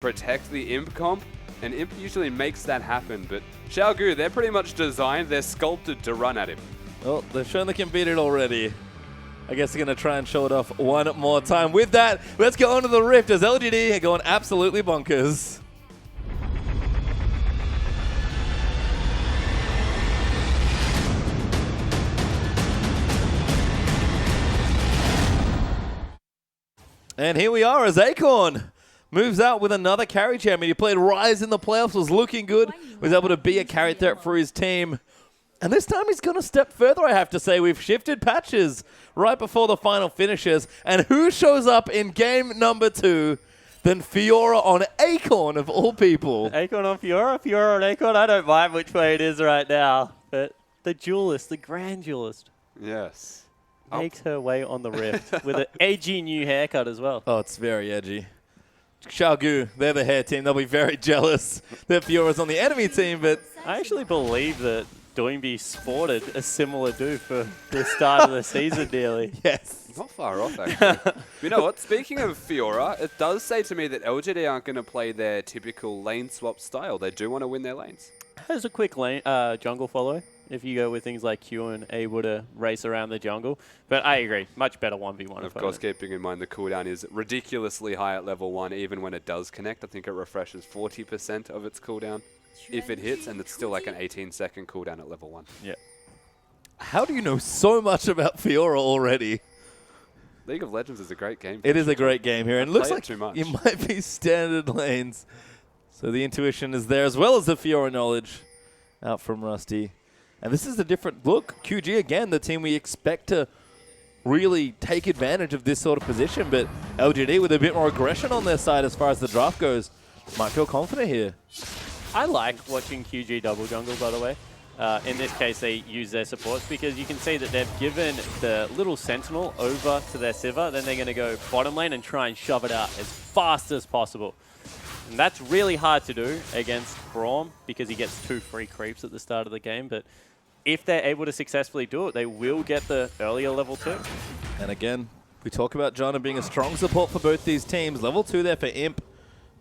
protect the Imp comp, and Imp usually makes that happen, but Xiao, they're pretty much designed, they're sculpted to run at him. Well, they've shown they can beat it already. I guess they're going to try and show it off one more time. With that, let's go on to the Rift as LGD are going absolutely bonkers. And here we are as Acorn moves out with another carry champion. He played Rise in the playoffs, was looking good, was able to be a carry threat for his team. And this time he's going to step further, I have to say. We've shifted patches right before the final finishes. And who shows up in game number 2 than Fiora on Acorn, of all people? Acorn on Fiora? Fiora on Acorn? I don't mind which way it is right now. But the duelist, the grand duelist, Yes. makes her way on the Rift with an edgy new haircut as well. Oh, it's very edgy. Qiao, they're the hair team. They'll be very jealous that Fiora's on the enemy team, but I actually believe that Doingby sported a similar do for the start of the season nearly. yes. Not far off, actually. You know what? Speaking of Fiora, it does say to me that LGD aren't going to play their typical lane swap style. They do want to win their lanes. There's a quick lane, jungle follow if you go with things like Q and able to race around the jungle. But I agree, much better 1v1. Of course, keeping in mind the cooldown is ridiculously high at level 1, even when it does connect. I think it refreshes 40% of its cooldown if it hits, and it's still like an 18-second cooldown at level 1. Yeah. How do you know so much about Fiora already? League of Legends is a great game. It is a great game here, and it looks like too much. it might be standard lanes. So the intuition is there, as well as the Fiora knowledge out from Rusty. And this is a different look. QG, again, the team we expect to really take advantage of this sort of position, but LGD with a bit more aggression on their side as far as the draft goes might feel confident here. I like watching QG double jungle, by the way. In this case, they use their supports because you can see that they've given the little sentinel over to their Sivir. Then they're going to go bottom lane and try and shove it out as fast as possible. And that's really hard to do against Braum because he gets 2 free creeps at the start of the game. But if they're able to successfully do it, they will get the earlier level 2. And again, we talk about Jana being a strong support for both these teams. Level 2 there for Imp.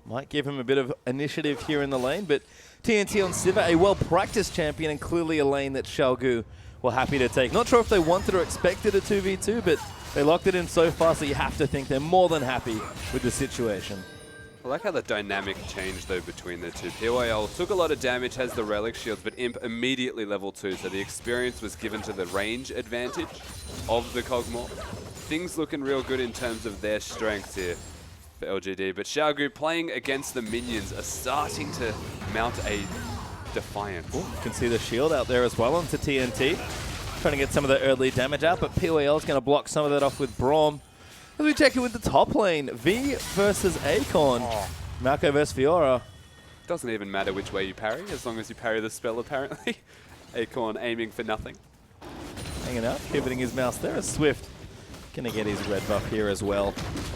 Might give him a bit of initiative here in the lane, but TNT on Sivir, a well-practiced champion and clearly a lane that Xiao were happy to take. Not sure if they wanted or expected a 2v2, but they locked it in so fast that you have to think they're more than happy with the situation. I like how the dynamic changed, though, between the two. PYL took a lot of damage, has the relic shields, but Imp immediately level 2, so the experience was given to the range advantage of the Kog'Maw. Things looking real good in terms of their strengths here for LGD, but Xiao playing against the minions are starting to mount a defiance. Ooh, you can see the shield out there as well onto TNT. Trying to get some of the early damage out, but PYL is going to block some of that off with Braum. As we check it with the top lane, V versus Acorn. Malco versus Fiora. Doesn't even matter which way you parry, as long as you parry the spell, apparently. Acorn aiming for nothing. Hanging out, pivoting his mouse there as Swift. Going to get his red buff here as well.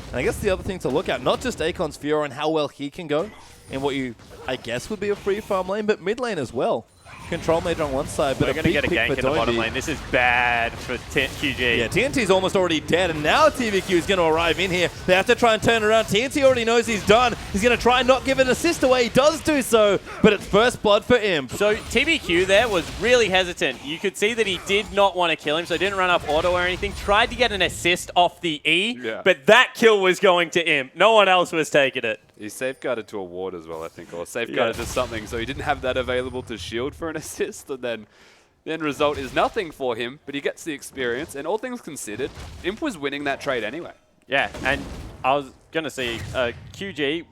And I guess the other thing to look at, not just Acorn's Fiora and how well he can go in what you, I guess, would be a free farm lane, but mid lane as well. Control mage on one side, but we're going to get a gank in the bottom lane. This is bad for QG. Yeah, TNT's almost already dead, and now TVQ is going to arrive in here. They have to try and turn around. TNT already knows he's done. He's going to try and not give an assist away. He does do so, but it's first blood for Imp. So TBQ there was really hesitant. You could see that he did not want to kill him, so didn't run up auto or anything. Tried to get an assist off the E, but that kill was going to Imp. No one else was taking it. He safeguarded to a ward as well, I think, or safeguarded to something, so he didn't have that available to shield for an assist, and then the end result is nothing for him, but he gets the experience, and all things considered, Imp was winning that trade anyway. Yeah, and I was going to say, QG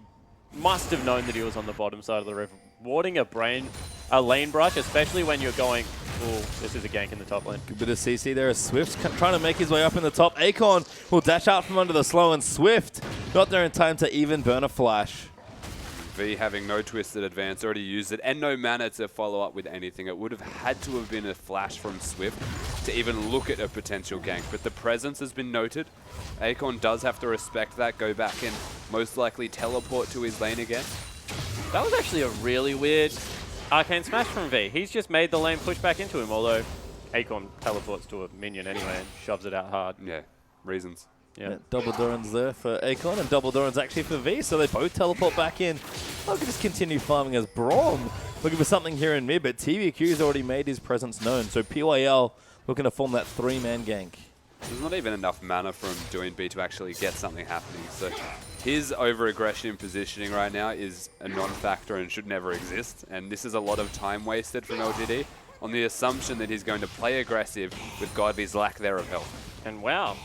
must have known that he was on the bottom side of the river. Warding a lane brush, especially when you're going, oh, this is a gank in the top lane. Good bit of CC there as Swift trying to make his way up in the top. Acorn will dash out from under the slow, and Swift not there in time to even burn a flash. V having no twisted advance, already used it, and no mana to follow up with anything. It would have had to have been a flash from Swift to even look at a potential gank, but the presence has been noted. Acorn does have to respect that, go back and most likely teleport to his lane again. That was actually a really weird arcane smash from V. He's just made the lane push back into him, although Acorn teleports to a minion anyway and shoves it out hard. Yeah, reasons. Yeah. Double Doran's there for Akon and double Doran's actually for V, so they both teleport back in. I could just continue farming as Brom, looking for something here in mid, but TVQ's already made his presence known, so PYL looking to form that 3-man gank. There's not even enough mana from Doing B to actually get something happening, so his over-aggression positioning right now is a non-factor and should never exist, and this is a lot of time wasted from LGD on the assumption that he's going to play aggressive with Godby's lack there of health. And wow,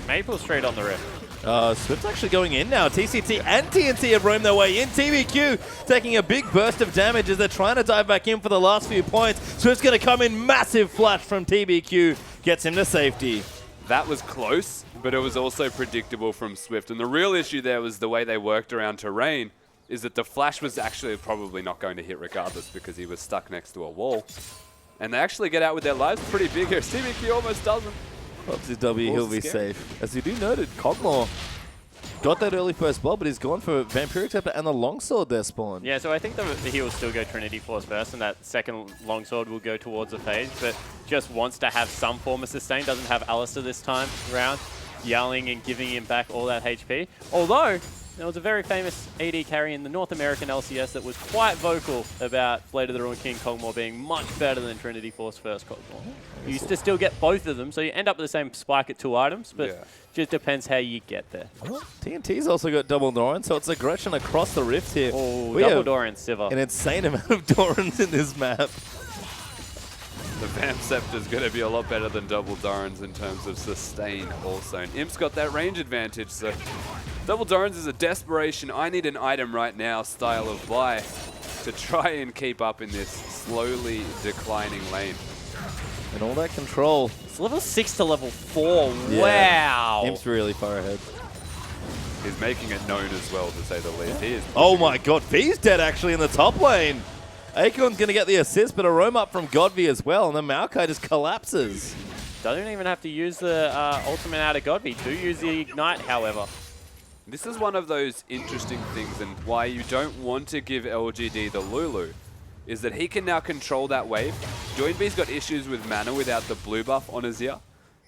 Maple straight on the rift. Swift's actually going in now. TCT and TNT have roamed their way in. TVQ taking a big burst of damage as they're trying to dive back in for the last few points. Swift's going to come in. Massive flash from TVQ. Gets him to safety. That was close, but it was also predictable from Swift. And the real issue there was the way they worked around terrain, is that the flash was actually probably not going to hit regardless because he was stuck next to a wall. And they actually get out with their lives pretty big here. TVQ almost doesn't. Pops his W, he'll be safe. As you do noted, Cogmore got that early first blood, but he's gone for Vampiric Scepter and the Longsword there spawn. Yeah, so I think he will still go Trinity Force first, and that second Longsword will go towards the phase, but just wants to have some form of sustain. Doesn't have Alistair this time around, yelling and giving him back all that HP. Although, there was a very famous AD carry in the North American LCS that was quite vocal about Blade of the Ruined King Cogmore being much better than Trinity Force first Cogmore. You used to still get both of them, so you end up with the same spike at 2 items, but just depends how you get there. Well, TNT's also got double Doran, so it's aggression across the rift here. Oh, double Doran Sivir. An insane amount of Dorans in this map. The Vamp Scepter is going to be a lot better than double Dorans in terms of sustain also. And Imp's got that range advantage, so double Dorans is a desperation, I need an item right now style of buy to try and keep up in this slowly declining lane. And all that control. It's level 6 to level 4. Yeah. Wow. Imp's really far ahead. He's making it known as well, to say the least. He is Oh my god, V's dead actually in the top lane. Akon's going to get the assist, but a roam up from Godby as well, and then Maokai just collapses. Doesn't even have to use the ultimate out of Godby. Do use the Ignite, however. This is one of those interesting things, and why you don't want to give LGD the Lulu, is that he can now control that wave. Joinby's got issues with mana without the blue buff on Azir,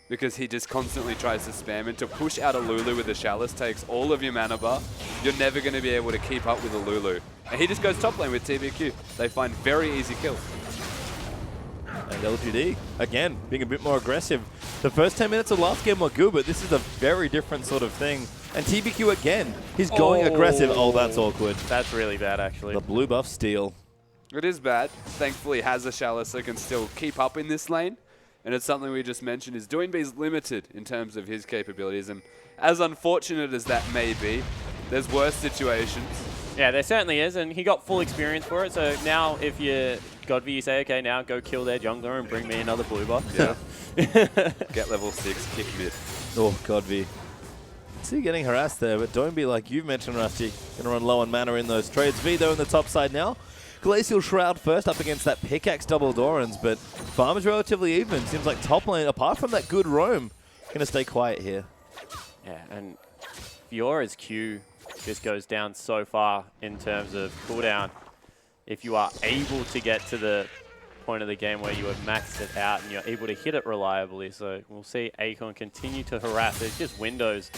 because he just constantly tries to spam, and to push out a Lulu with a Chalice takes all of your mana bar. You're never going to be able to keep up with a Lulu. And he just goes top lane with TVQ. They find very easy kills. And LGD, again, being a bit more aggressive. The first 10 minutes of last game were good, but this is a very different sort of thing. And TVQ again, he's going aggressive. Oh, that's awkward. That's really bad, actually. The blue buff steal. It is bad. Thankfully, has a Chalice that can still keep up in this lane. And it's something we just mentioned, is Doinby's limited in terms of his capabilities. And as unfortunate as that may be, there's worse situations. Yeah, there certainly is, and he got full experience for it. So now if you Godby, you say, okay, now go kill their jungler and bring me another blue buff. Yeah. Get level 6, kick mid. Oh, Godby. See, getting harassed there, but Doinby, like you've mentioned, Rusty, going to run low on mana in those trades. V, though, in the top side now. Glacial Shroud first up against that pickaxe double Dorans, but farm is relatively even. Seems like top lane, apart from that good roam, going to stay quiet here. Yeah, and Fiora's Q just goes down so far in terms of cooldown. If you are able to get to the point of the game where you have maxed it out and you're able to hit it reliably. So we'll see Akon continue to harass. There's just windows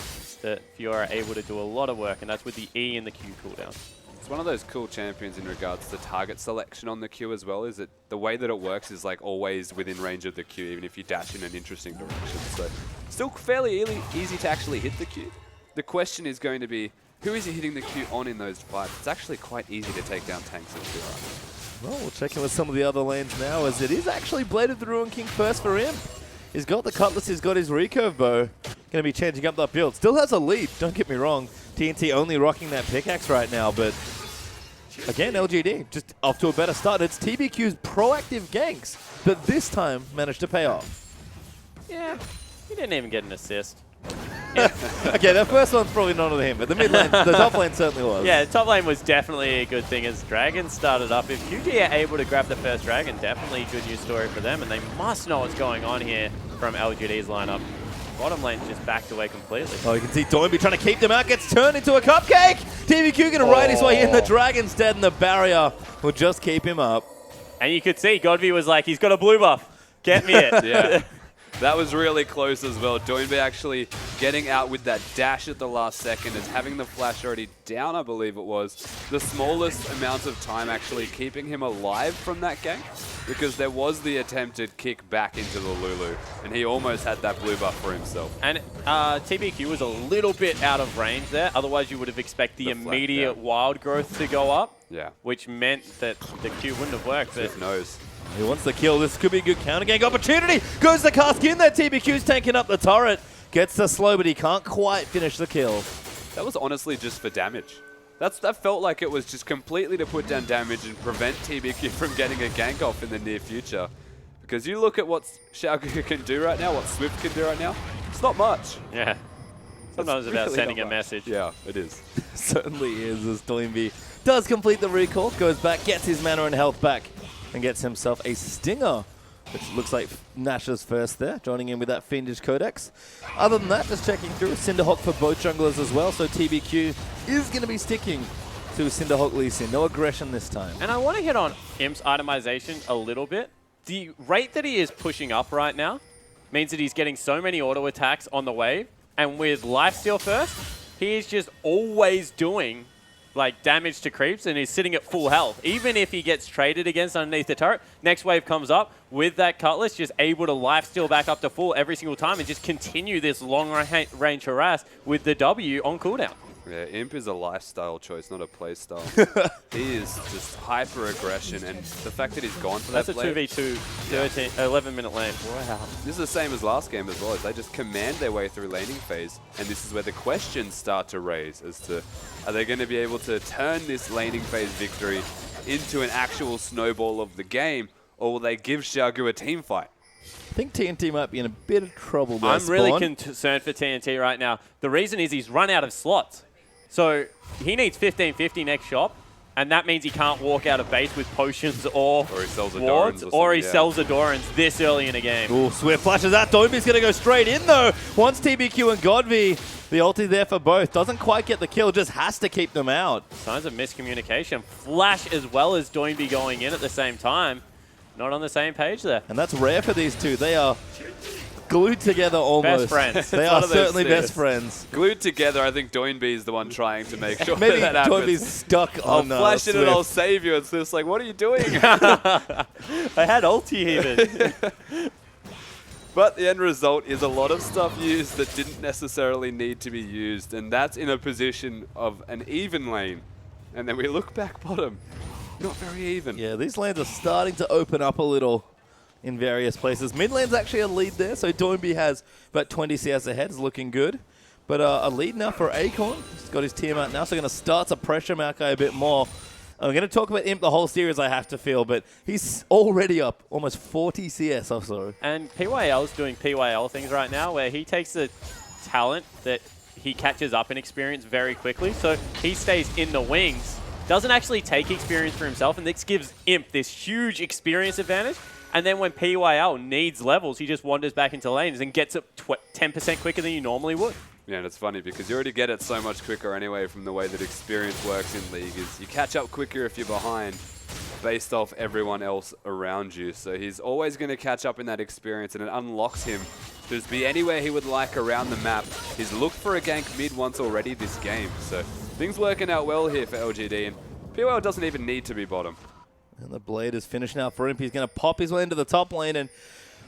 that Fiora are able to do a lot of work, and that's with the E and the Q cooldown. It's one of those cool champions in regards to target selection on the Q as well, is that the way that it works is like always within range of the Q, even if you dash in an interesting direction. So still fairly easy to actually hit the Q. The question is going to be, who is he hitting the Q on in those fights? It's actually quite easy to take down tanks and Fiora. Well, we'll check in with some of the other lanes now, as it is actually Blade of the Ruined King first for him. He's got the Cutlass, he's got his recurve bow. Going to be changing up that build. Still has a lead, don't get me wrong. TNT only rocking that pickaxe right now, but again, LGD just off to a better start. It's TBQ's proactive ganks that this time managed to pay off. Yeah, he didn't even get an assist. Okay, that first one's probably not on him, but the mid lane, the top lane certainly was. Yeah, the top lane was definitely a good thing as Dragon started up. If QG are able to grab the first Dragon, definitely good news story for them, and they must know what's going on here from LGD's lineup. Bottom lane's just backed away completely. Oh, you can see Doinby trying to keep them out, gets turned into a cupcake! TVQ going to ride his way in, the Dragon's dead, and the barrier will just keep him up. And you could see Godby was like, he's got a blue buff. Get me it. Yeah. That was really close as well. Doinbe actually getting out with that dash at the last second and having the flash already down, I believe it was. The smallest amount of time actually keeping him alive from that gank, because there was the attempted kick back into the Lulu, and he almost had that blue buff for himself. And TBQ was a little bit out of range there. Otherwise, you would have expected the immediate wild growth to go up. Yeah. Which meant that the Q wouldn't have worked. Swift knows. He wants the kill. This could be a good counter gank opportunity. Goes the cask in there. TBQ's tanking up the turret. Gets the slow, but he can't quite finish the kill. That was honestly just for damage. That felt like it was just completely to put down damage and prevent TBQ from getting a gank off in the near future. Because you look at what Xiaogu can do right now, what Swift can do right now, it's not much. Yeah. Sometimes it's about really sending a not much. message. Yeah, it is. Certainly is, as Doinbe does complete the recall, goes back, gets his mana and health back, and gets himself a stinger, which looks like Nash's first there, joining in with that Fiendish Codex. Other than that, just checking through, Cinderhawk for both junglers as well, so TBQ is going to be sticking to Cinderhawk Lee Sin. No aggression this time. And I want to hit on Imp's itemization a little bit. The rate that he is pushing up right now means that he's getting so many auto attacks on the wave, and with lifesteal first, he is just always doing like damage to creeps and he's sitting at full health. Even if he gets traded against underneath the turret, next wave comes up with that cutlass, just able to lifesteal back up to full every single time and just continue this long range harass with the W on cooldown. Yeah, Imp is a lifestyle choice, not a play style. He is just hyper aggression, and the fact that he's gone for That's that a play. 2v2, 11-minute lane. Wow. This is the same as last game as well, as they just command their way through laning phase, and this is where the questions start to raise as to, are they going to be able to turn this laning phase victory into an actual snowball of the game, or will they give Xiaogu a team fight? I think TNT might be in a bit of trouble there, I'm really Spawn. concerned for TNT right now. The reason is he's run out of slots. So he needs 1550 next shop, and that means he can't walk out of base with potions or he sells a wards, Dorans or he sells a Dorans this early in a game. Ooh, Swift flashes out. Doinbe's going to go straight in, though. Once TBQ and Godvi, the ulti there for both. Doesn't quite get the kill, just has to keep them out. Signs of miscommunication. Flash as well as Doinbe going in at the same time. Not on the same page there. And that's rare for these two. They are glued together almost. Best friends. They It's are one of those certainly things. best friends. Glued together, I think Doinbe is the one trying to make sure Maybe that happens. Doinbe's stuck I'll on flash it and Swift. I'll save you. It's just like, what are you doing? I had ulti even. But the end result is a lot of stuff used that didn't necessarily need to be used, and that's in a position of an even lane. And then we look back bottom, not very even. Yeah, these lanes are starting to open up a little in various places. Mid lane's actually a lead there, so Doinbe has about 20 CS ahead. It's looking good. But a lead now for Acorn. He's got his team out now, so going to start to pressure Maokai a bit more. I'm going to talk about Imp the whole series, I have to feel, but he's already up almost 40 CS or so. And PYL's doing PYL things right now where he takes the talent that he catches up in experience very quickly. So he stays in the wings, doesn't actually take experience for himself, and this gives Imp this huge experience advantage. And then when PYL needs levels, he just wanders back into lanes and gets it 10% quicker than you normally would. Yeah, and it's funny because you already get it so much quicker anyway from the way that experience works in League. Is you catch up quicker if you're behind based off everyone else around you. So he's always going to catch up in that experience, and it unlocks him to just be anywhere he would like around the map. He's looked for a gank mid once already this game. So things working out well here for LGD, and POL doesn't even need to be bottom. And the blade is finished now for Imp. He's going to pop his way into the top lane and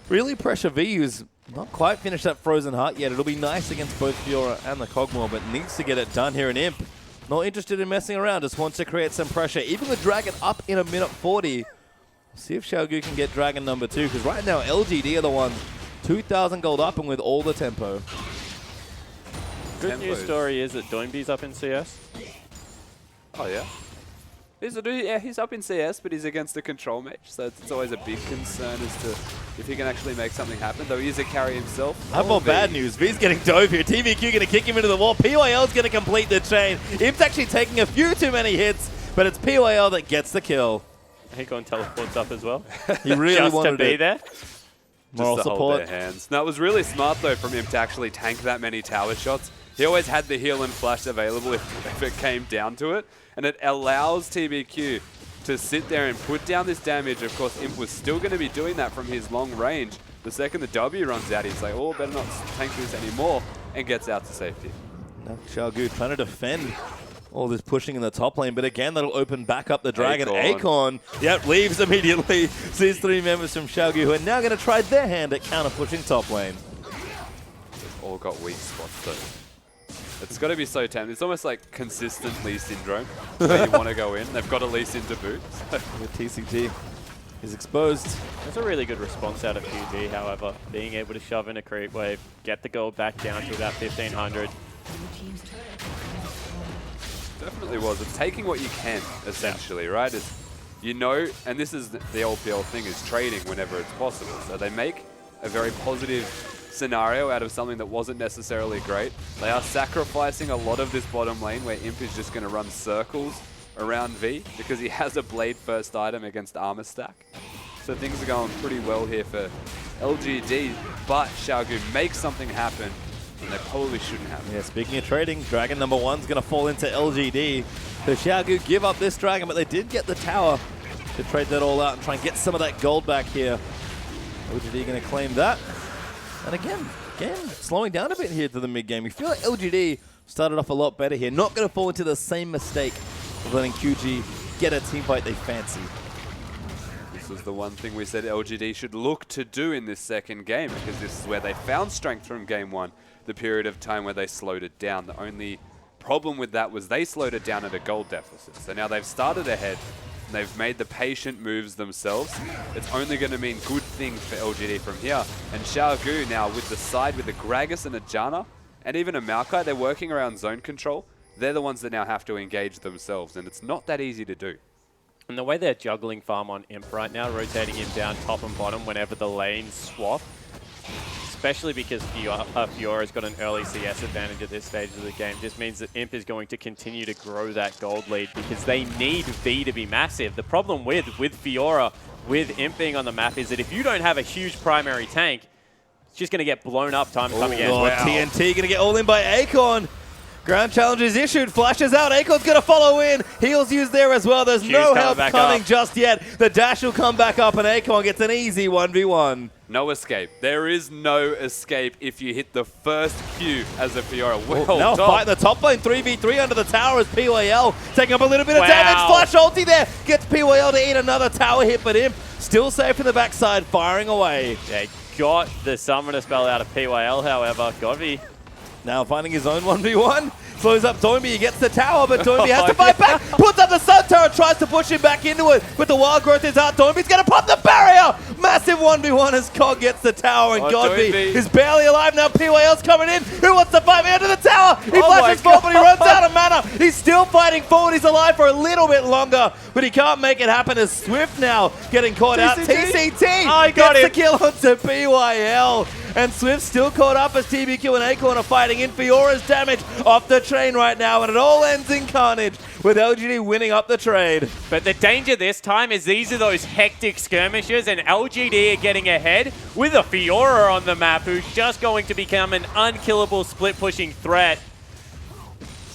really pressure V, who's not quite finished that Frozen Heart yet. It'll be nice against both Fiora and the Kog'Maw, but needs to get it done here in Imp. Not interested in messing around, just wants to create some pressure. Even with Dragon up in a minute 40. See if Xiaogu can get Dragon number 2, because right now LGD are the ones 2,000 gold up and with all the tempo. Good news story is that Doinbe's up in CS. Oh, yeah? He's up in CS, but he's against a control match, so it's always a big concern as to if he can actually make something happen, though he is a carry himself. I have more bad news. V's getting dove here. TVQ going to kick him into the wall. PYL's going to complete the chain. Imp's actually taking a few too many hits, but it's PYL that gets the kill. Acorn teleports up as well. He really Just wanted to be it. there. Moral Just to hold support. their hands. Now, it was really smart, though, from him to actually tank that many tower shots. He always had the heal and flash available if it came down to it, and it allows TBQ to sit there and put down this damage. Of course, Imp was still going to be doing that from his long range, The second the W runs out, he's like, oh, better not tank this anymore, and gets out to safety. Now Xiaogu trying to defend all this pushing in the top lane, but again, that'll open back up the Dragon. Acorn, yep, leaves immediately. Sees 3 members from Xiaogu who are now going to try their hand at counter-pushing top lane. They've all got weak spots, though. It's got to be so tempting. It's almost like consistent Lee syndrome, where you want to go in. They've got a Lee Sin to boot. With TCG is exposed. That's a really good response out of QG, however. Being able to shove in a creep wave, get the gold back down to about 1,500. Definitely was. It's taking what you can, essentially, right? It's, you know, and this is the LPL thing, is trading whenever it's possible. So they make a very positive scenario out of something that wasn't necessarily great. They are sacrificing a lot of this bottom lane where Imp is just going to run circles around V because he has a blade first item against armor stack. So things are going pretty well here for LGD, but Xiaogu makes something happen and they probably shouldn't have. Yeah, speaking of trading, Dragon number 1's going to fall into LGD. So Xiaogu give up this Dragon, but they did get the tower to trade that all out and try and get some of that gold back here. LGD going to claim that. And again, slowing down a bit here to the mid game. We feel like LGD started off a lot better here. Not going to fall into the same mistake of letting QG get a team fight they fancy. This was the one thing we said LGD should look to do in this second game, because this is where they found strength from game 1, the period of time where they slowed it down. The only problem with that was they slowed it down at a gold deficit. So now they've started ahead, and they've made the patient moves themselves. It's only going to mean good things for LGD from here. And Xiaogu now with the side with a Gragas and a Janna, and even a Maokai, they're working around zone control. They're the ones that now have to engage themselves, and it's not that easy to do. And the way they're juggling farm on Imp right now, rotating him down top and bottom whenever the lanes swap, especially because Fiora's got an early CS advantage at this stage of the game, just means that Imp is going to continue to grow that gold lead because they need V to be massive. The problem with Fiora, with Imp being on the map, is that if you don't have a huge primary tank, it's just going to get blown up time and time again. Wow. TNT going to get all in by Acorn. Ground challenge is issued, flashes out, Acorn's going to follow in, heals used there as well, there's no help coming just yet, the dash will come back up and Acorn gets an easy 1v1. No escape. There is no escape if you hit the first Q as a Fiora. Well now done. fighting the top lane, 3v3 under the tower as PYL taking up a little bit of damage, flash ulti there, gets PYL to eat another tower hit, but Imp still safe in the backside, firing away. Yeah, got the summoner spell out of PYL, however, Godby. Now finding his own 1v1, slows up Doinby, he gets the tower, but Doinby has to fight back, puts up the Sun Turret, tries to push him back into it, but the wild growth is out, Doinby's going to pop the barrier! Massive 1v1 as Cog gets the tower, and Godby is barely alive now, PYL's coming in, who wants to fight me under the tower? He flashes forward, but he runs out of mana, he's still fighting forward, he's alive for a little bit longer, but he can't make it happen as Swift now getting caught out. TCT gets the kill onto PYL. And Swift still caught up as TBQ and Acorn are fighting in. Fiora's damage off the train right now, and it all ends in carnage with LGD winning up the trade. But the danger this time is these are those hectic skirmishes, and LGD are getting ahead with a Fiora on the map who's just going to become an unkillable split-pushing threat.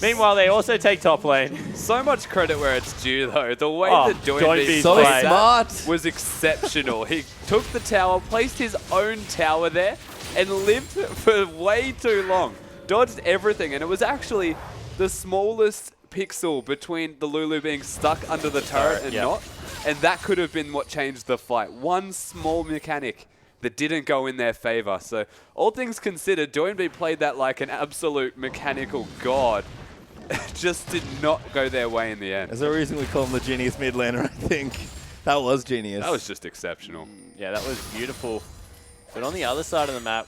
Meanwhile, they also take top lane. So much credit where it's due, though. The way that Doinby so played smart that was exceptional. He took the tower, placed his own tower there, and lived for way too long. Dodged everything, and it was actually the smallest pixel between the Lulu being stuck under the turret and not. And that could have been what changed the fight. One small mechanic that didn't go in their favor. So all things considered, Doinby played that like an absolute mechanical god. Just did not go their way in the end. There's a reason we call him the genius mid laner, I think. That was genius. That was just exceptional. Yeah, that was beautiful. But on the other side of the map,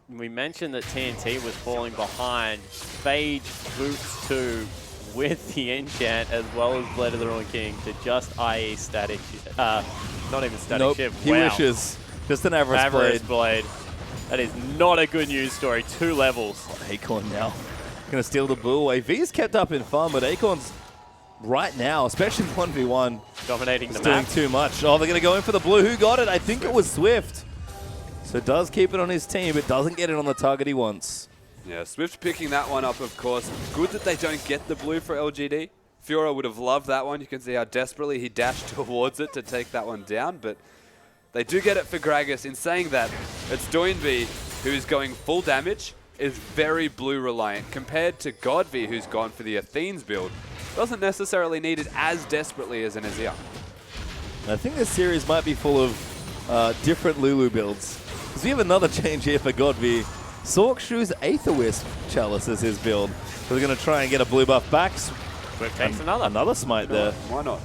we mentioned that TNT was falling behind. Phage boots 2 with the enchant as well as Blade of the Ruined King to just IE static. Not even static shift. He wishes. Just an average blade. That is not a good news story. 2 levels. Acorn now. Going to steal the blue away. V's kept up in farm, but Acorn's right now, especially 1v1, dominating the doing map. too much. Oh, they're going to go in for the blue. Who got it? I think it was Swift. So does keep it on his team, but doesn't get it on the target he wants. Yeah, Swift picking that one up, of course. Good that they don't get the blue for LGD. Fiora would have loved that one. You can see how desperately he dashed towards it to take that one down, but They do get it for Gragas. In saying that, it's Doinby who's going full damage, is very blue reliant, compared to Godby who's gone for the Athene's build. Doesn't necessarily need it as desperately as an Azir. I think this series might be full of different Lulu builds. Because we have another change here for Godby. Sorkshu's Aether Wisp Chalice is his build. So we're going to try and get a blue buff back. Swift takes another smite there. Why not?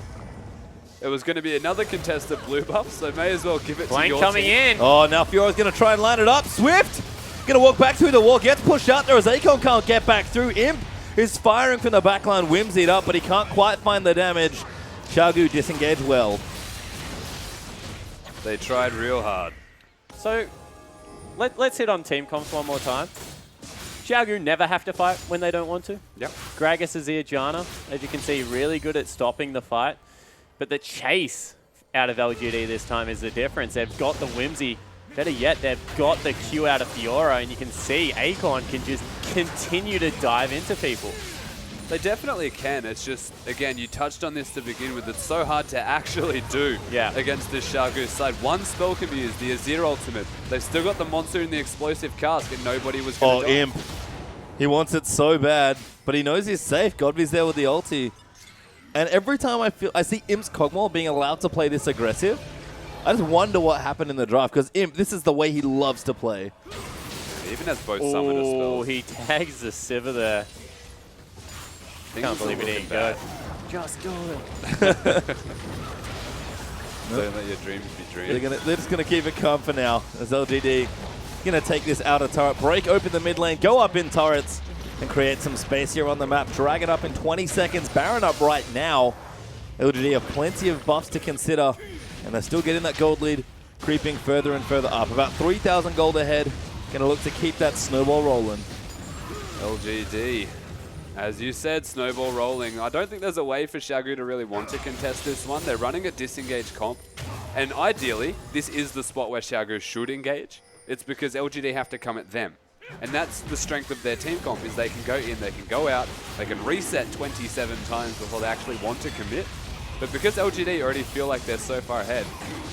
It was going to be another contested blue buff, so may as well give it Blank to your coming team. in. Oh, now Fiora's going to try and line it up. Swift going to walk back through the wall. Gets pushed out there as Akon can't get back through. Imp is firing from the backline. Whimsied up, but he can't quite find the damage. Xiaogu disengaged well. They tried real hard. So let's hit on team comps one more time. Xiaogu never have to fight when they don't want to. Yep. Gragas, Azir, Janna, as you can see, really good at stopping the fight. But the chase out of LGD this time is the difference. They've got the Whimsy. Better yet, they've got the Q out of Fiora, and you can see Akon can just continue to dive into people. They definitely can. It's just, again, you touched on this to begin with. It's so hard to actually do against this Xiaogu side. One spell can be used, the Azir ultimate. They've still got the Monsoon and the Explosive Cask, and nobody was going to die. Imp. He wants it so bad, but he knows he's safe. Godby's there with the ulti. And every time I see Imp's Kog'Maw being allowed to play this aggressive, I just wonder what happened in the draft, because Imp, this is the way he loves to play. He even has both summoner spells. Oh, he tags the Sivir there. Can't believe it didn't go. Just do it. Don't let your dreams be dreams. They're just going to keep it calm for now, as LGD going to take this outer turret, break open the mid lane, go up in turrets, and create some space here on the map. Drag it up in 20 seconds. Baron up right now. LGD have plenty of buffs to consider, and they're still getting that gold lead, creeping further and further up. About 3,000 gold ahead. Going to look to keep that snowball rolling. LGD. As you said, snowball rolling. I don't think there's a way for Xiaogu to really want to contest this one. They're running a disengaged comp. And ideally, this is the spot where Xiaogu should engage. It's because LGD have to come at them. And that's the strength of their team comp, is they can go in, they can go out, they can reset 27 times before they actually want to commit. But because LGD already feel like they're so far ahead,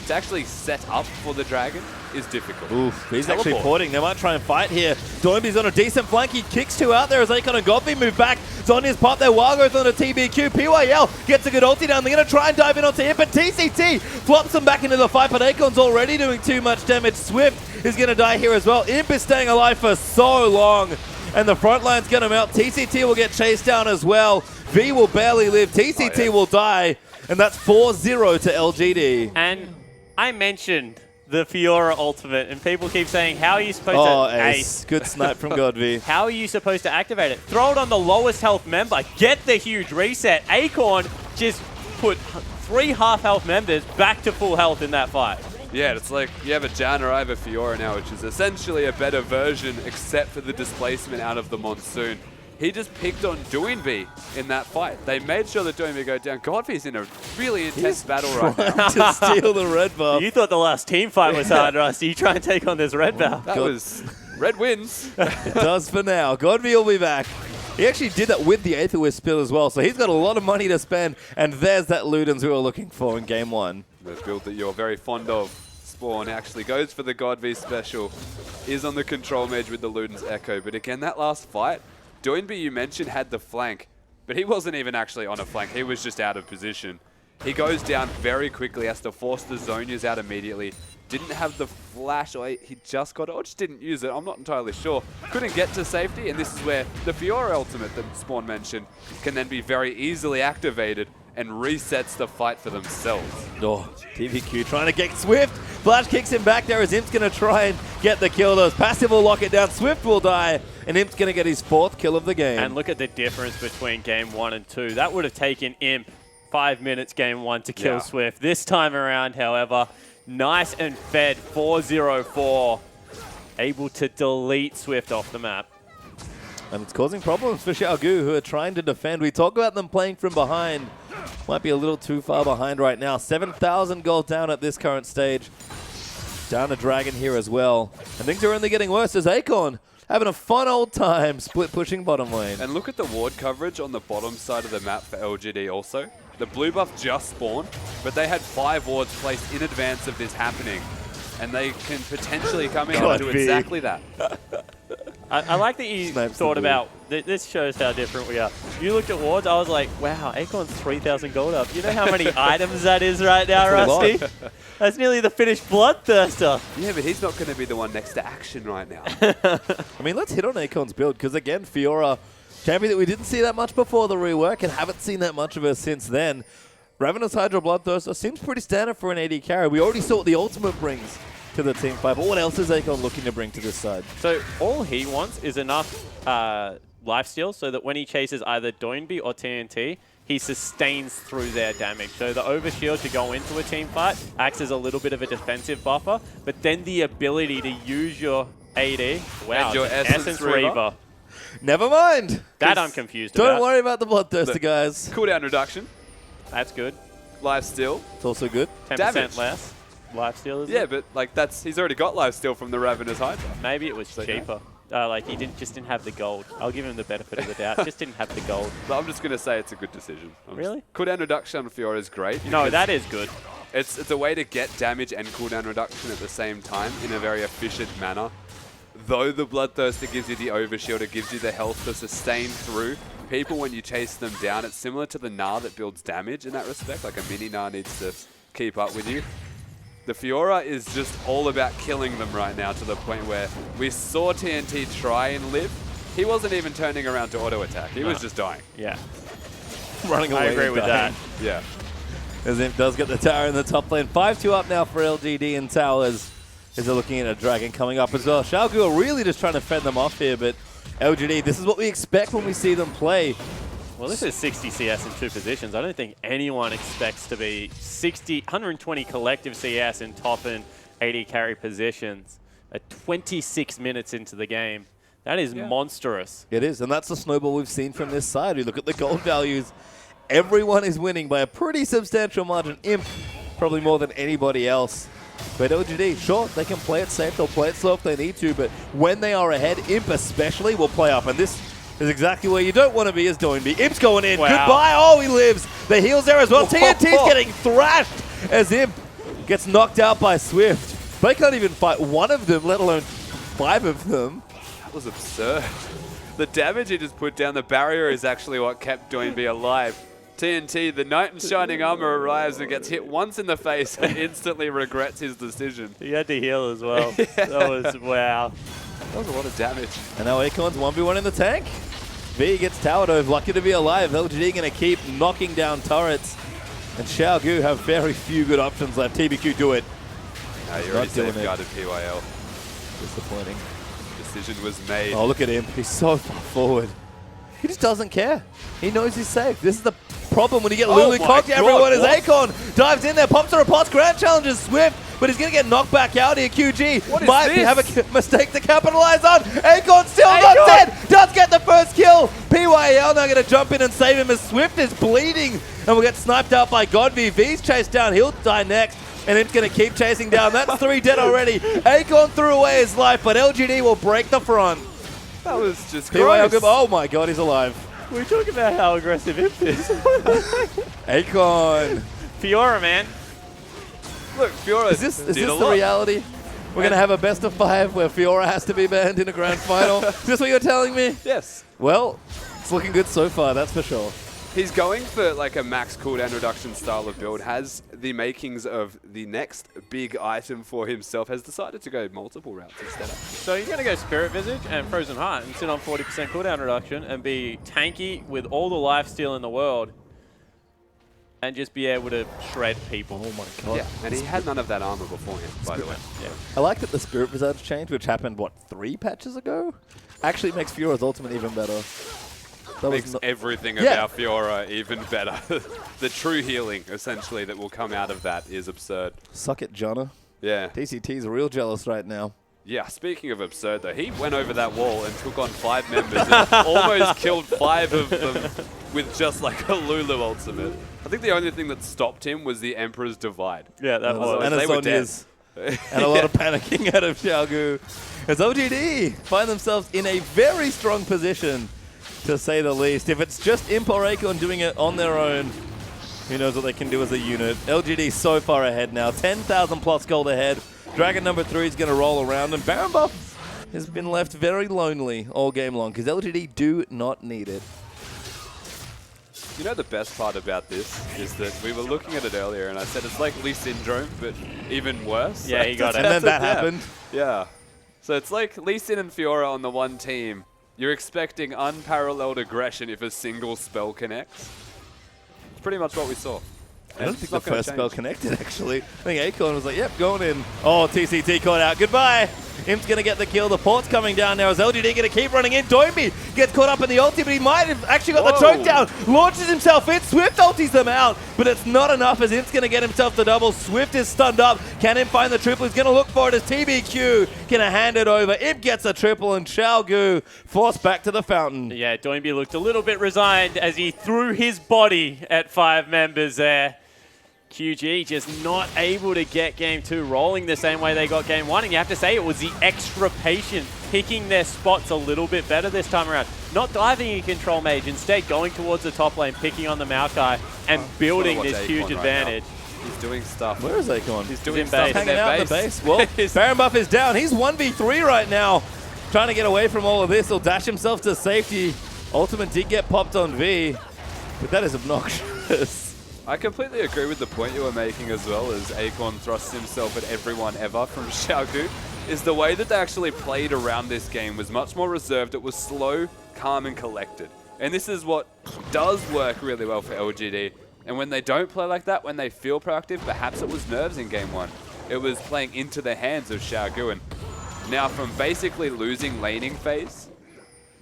to actually set up for the dragon is difficult. Oof, he's actually porting. They might try and fight here. Doinby's on a decent flank. He kicks two out there as Akon and Godby move back. Zonya's pop there. Wild goes on a TBQ. PYL gets a good ulti down. They're going to try and dive in onto him, but TCT flops him back into the fight, but Akon's already doing too much damage. Swift is going to die here as well. Imp is staying alive for so long, and the front line's going to melt. TCT will get chased down as well. V will barely live. TCT will die, and that's 4-0 to LGD. And I mentioned the Fiora ultimate, and people keep saying, how are you supposed to ace? Good snipe from Godby. How are you supposed to activate it? Throw it on the lowest health member, get the huge reset. Akon just put 3 half-health members back to full health in that fight. Yeah, it's like you have a Janna, I have a Fiora now, which is essentially a better version except for the displacement out of the Monsoon. He just picked on Doinby in that fight. They made sure that Doinby go down. Godby's in a really intense battle right now. To steal the red buff. You thought the last team fight was hard, Rusty. You try and take on this red buff. That was red wins. It does for now. Godby will be back. He actually did that with the Aether Wisp spill as well, so he's got a lot of money to spend, and there's that Ludens we were looking for in Game 1. The build that you're very fond of, Spawn, actually goes for the Godby special. Is on the control mage with the Ludens Echo, but again, that last fight, Doinby, you mentioned, had the flank, but he wasn't even actually on a flank. He was just out of position. He goes down very quickly, has to force the Zonias out immediately. Didn't have the flash, or he just got it, or just didn't use it. I'm not entirely sure. Couldn't get to safety, and this is where the Fiora ultimate that Spawn mentioned can then be very easily activated and resets the fight for themselves. Oh, TVQ trying to get Swift. Flash kicks him back there as Imp's going to try and get the kill. Those passive will lock it down. Swift will die, and Imp's going to get his 4th kill of the game. And look at the difference between Game 1 and 2. That would have taken Imp 5 minutes Game 1 to kill Swift. This time around, however, nice and fed 4-0-4. Able to delete Swift off the map. And it's causing problems for Xiaogu, who are trying to defend. We talk about them playing from behind. Might be a little too far behind right now. 7,000 gold down at this current stage. Down a dragon here as well. And things are only getting worse as Akon having a fun old time split pushing bottom lane. And look at the ward coverage on the bottom side of the map for LGD also. The blue buff just spawned, but they had 5 wards placed in advance of this happening. And they can potentially come in and do exactly that. I like that you thought about, this shows how different we are. You looked at wards, I was like, wow, Acorn's 3,000 gold up. You know how many items that is right now, Rusty? That's nearly the finished Bloodthirster. Yeah, but he's not going to be the one next to action right now. I mean, let's hit on Acorn's build, because again, Fiora, champion that we didn't see that much before the rework and haven't seen that much of her since then. Ravenous Hydra Bloodthirster seems pretty standard for an AD carry. We already saw what the ultimate brings to the team fight, but what else is Acorn looking to bring to this side? So all he wants is enough lifesteal so that when he chases either Doinby or TNT, he sustains through their damage. So the overshield to go into a team fight acts as a little bit of a defensive buffer, but then the ability to use your AD, wow, and your Essence Reaver. Never mind. That I'm confused about. Don't worry about the Bloodthirster, guys. Cooldown reduction. That's good. Lifesteal. It's also good. 10% Damage. less. Lifesteal, is it? Yeah, but like he's already got lifesteal from the Ravenous Hydra. Maybe it was cheaper. Like he just didn't have the gold. I'll give him the benefit of the doubt. Just didn't have the gold. But I'm just going to say it's a good decision. Really? Cooldown reduction on Fiora is great. No, that is good. It's a way to get damage and cooldown reduction at the same time in a very efficient manner. Though the Bloodthirster gives you the overshield, it gives you the health to sustain through. People, when you chase them down, it's similar to the Gnar that builds damage in that respect. Like a mini Gnar needs to keep up with you. The Fiora is just all about killing them right now to the point where we saw TNT try and live. He wasn't even turning around to auto attack. He was just dying. Yeah. Running away. I agree with that. Yeah. As Imp does get the tower in the top lane. 5-2 up now for LGD and towers. As they're looking at a dragon coming up as well. Xiaogu are really just trying to fend them off here, but LGD, this is what we expect when we see them play. Well, this is 60 CS in 2 positions. I don't think anyone expects to be 120 collective CS in top and 80 carry positions at 26 minutes into the game. That is monstrous. It is, and that's the snowball we've seen from this side. We look at the gold values. Everyone is winning by a pretty substantial margin. Imp, probably more than anybody else. But LGD, sure, they can play it safe. They'll play it slow if they need to, but when they are ahead, Imp especially will play up. And this is exactly where you don't want to be as Doinby. Imp's going in. Wow. Goodbye. Oh, he lives. The heal's there as well. TNT's getting thrashed as Imp gets knocked out by Swift. They can't even fight one of them, let alone 5 of them. That was absurd. The damage he just put down, the barrier is actually what kept Doinby alive. TNT, the Knight in Shining Armor, arrives and gets hit once in the face and instantly regrets his decision. He had to heal as well. That was, wow. That was a lot of damage. And now Acorn's 1v1 in the tank. V gets towered over, lucky to be alive. LGD going to keep knocking down turrets. And Xiaogu have very few good options left. TBQ do it. No, you're already safeguarded PYL. Disappointing. Decision was made. Oh, look at him. He's so far forward. He just doesn't care. He knows he's safe. This is the problem when you get Lulu cocked. Everyone is Acorn. Dives in there, pops a repulse. Grand challenges Swift, but he's going to get knocked back out here. QG might have a mistake to capitalize on. Acorn still not dead. Does get the first kill. PYL now going to jump in and save him as Swift is bleeding and will get sniped out by Godv. V's chased down. He'll die next. And it's going to keep chasing down. That's 3 dead already. Acorn threw away his life, but LGD will break the front. That was just gross. Oh my god, he's alive. We're talking about how aggressive Imp is. Acorn. Fiora, man. Look, Fiora Is this the reality? We're going to have a best of 5 where Fiora has to be banned in a grand final. Is this what you're telling me? Yes. Well, it's looking good so far, that's for sure. He's going for like a max cooldown reduction style of build, has the makings of the next big item for himself, has decided to go multiple routes instead of. So you're going to go Spirit Visage and Frozen Heart and sit on 40% cooldown reduction and be tanky with all the lifesteal in the world and just be able to shred people. Oh my god. Yeah, and he had none of that armor beforehand, by the way. Yeah. I like that the Spirit Visage change, which happened, what, 3 patches ago? Actually makes Fiora's ultimate even better. That makes everything about Fiora even better. The true healing, essentially, that will come out of that is absurd. Suck it, Jonna. Yeah. TCT's real jealous right now. Yeah, speaking of absurd, though, he went over that wall and took on 5 members and almost killed 5 of them with just like a Lulu ultimate. I think the only thing that stopped him was the Emperor's Divide. Yeah, that was. And they were dead. And a lot of panicking out of Xiaogu. As LGD find themselves in a very strong position, to say the least. If it's just Imp or Acorn doing it on their own, Who knows what they can do as a unit. LGD so far ahead now. 10,000 plus gold ahead. Dragon number 3 is going to roll around. And Baron Buff has been left very lonely all game long because LGD do not need it. You know the best part about this is that we were looking at it earlier and I said it's like Lee Syndrome, but even worse. Yeah, he got it. And then that happened. Yeah. So it's like Lee Sin and Fiora on the one team. You're expecting unparalleled aggression if a single spell connects. It's pretty much what we saw. I don't think the first spell connected, actually. I think Acorn was like, yep, going in. Oh, TCT caught out. Goodbye. Imp's going to get the kill. The port's coming down now. Is LGD going to keep running in? Doimby gets caught up in the ulti, but he might have actually got the choke down. Launches himself in. Swift ultis them out, but it's not enough as Imp's going to get himself the double. Swift is stunned up. Can Imp find the triple? He's going to look for it as TBQ going to hand it over. Imp gets a triple, and Qiao forced back to the fountain. Yeah, Doimby looked a little bit resigned as he threw his body at 5 members there. QG just not able to get game 2 rolling the same way they got game 1. And you have to say it was the extra patience, picking their spots a little bit better this time around. Not diving in control mage, instead going towards the top lane, picking on the Maokai, and building this huge advantage. He's doing stuff. Where is Acorn? He's doing stuff stuff Hanging out in the base. Well, Baron Buff is down. He's 1v3 right now. Trying to get away from all of this. He'll dash himself to safety. Ultimate did get popped on V, but that is obnoxious. I completely agree with the point you were making as well, as Acorn thrusts himself at everyone ever from Qiao, is the way that they actually played around this game was much more reserved. It was slow, calm, and collected. And this is what does work really well for LGD. And when they don't play like that, when they feel proactive, perhaps it was nerves in game 1. It was playing into the hands of Qiao. And now from basically losing laning phase,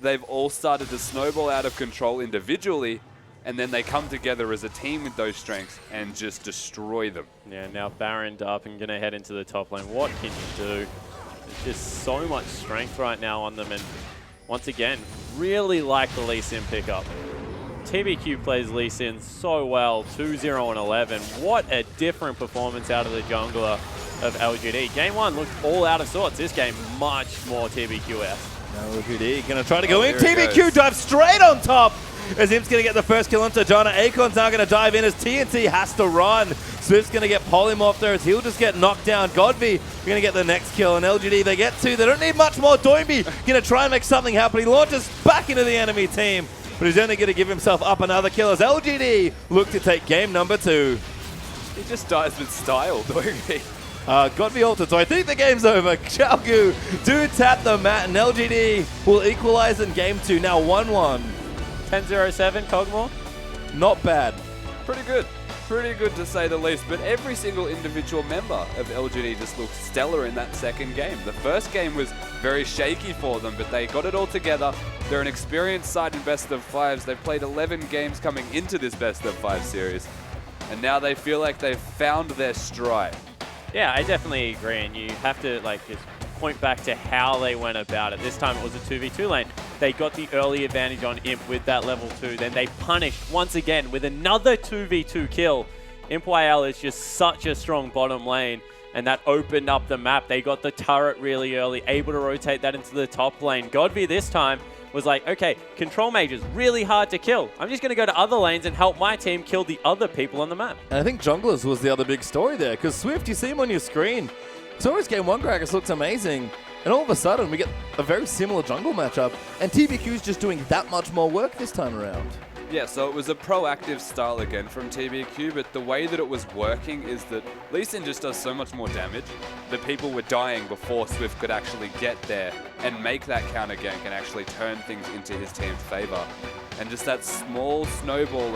they've all started to snowball out of control individually, and then they come together as a team with those strengths and just destroy them. Yeah, now Baroned up and going to head into the top lane. What can you do? There's just so much strength right now on them. And once again, really like the Lee Sin pickup. TBQ plays Lee Sin so well, 2-0 and 11. What a different performance out of the jungler of LGD. Game 1 looked all out of sorts. This game, much more TBQ-esque. Now LGD going to try to go in. TBQ dives straight on top. As Imp's going to get the first kill onto Jana. Acorn's now going to dive in as TNT has to run. Swift's going to get polymorphed there as he'll just get knocked down. Godby going to get the next kill. And LGD, they get 2. They don't need much more. Doimby going to try and make something happen. He launches back into the enemy team, but he's only going to give himself up another kill as LGD look to take game number 2. He just dies with style, Doimby. Godby ulted, so I think the game's over. Qiao do tap the mat, and LGD will equalize in game 2. Now 1-1. 10-0-7, Cogmore? Not bad. Pretty good. Pretty good to say the least, but every single individual member of LGD just looked stellar in that second game. The first game was very shaky for them, but they got it all together. They're an experienced side in best of 5s. They've played 11 games coming into this best of 5 series, and now they feel like they've found their stride. Yeah, I definitely agree, and you have to just point back to how they went about it. This time it was a 2v2 lane. They got the early advantage on Imp with that level 2. Then they punished once again with another 2v2 kill. Imp YL is just such a strong bottom lane, and that opened up the map. They got the turret really early, able to rotate that into the top lane. Godby this time was like, okay, control mage is really hard to kill. I'm just going to go to other lanes and help my team kill the other people on the map. And I think junglers was the other big story there, because Swift, you see him on your screen. Sora's game 1 Gragas looks amazing, and all of a sudden we get a very similar jungle matchup, and TBQ's just doing that much more work this time around. Yeah, so it was a proactive style again from TBQ, but the way that it was working is that Lee Sin just does so much more damage that people were dying before Swift could actually get there and make that counter gank and actually turn things into his team's favor. And just that small snowball of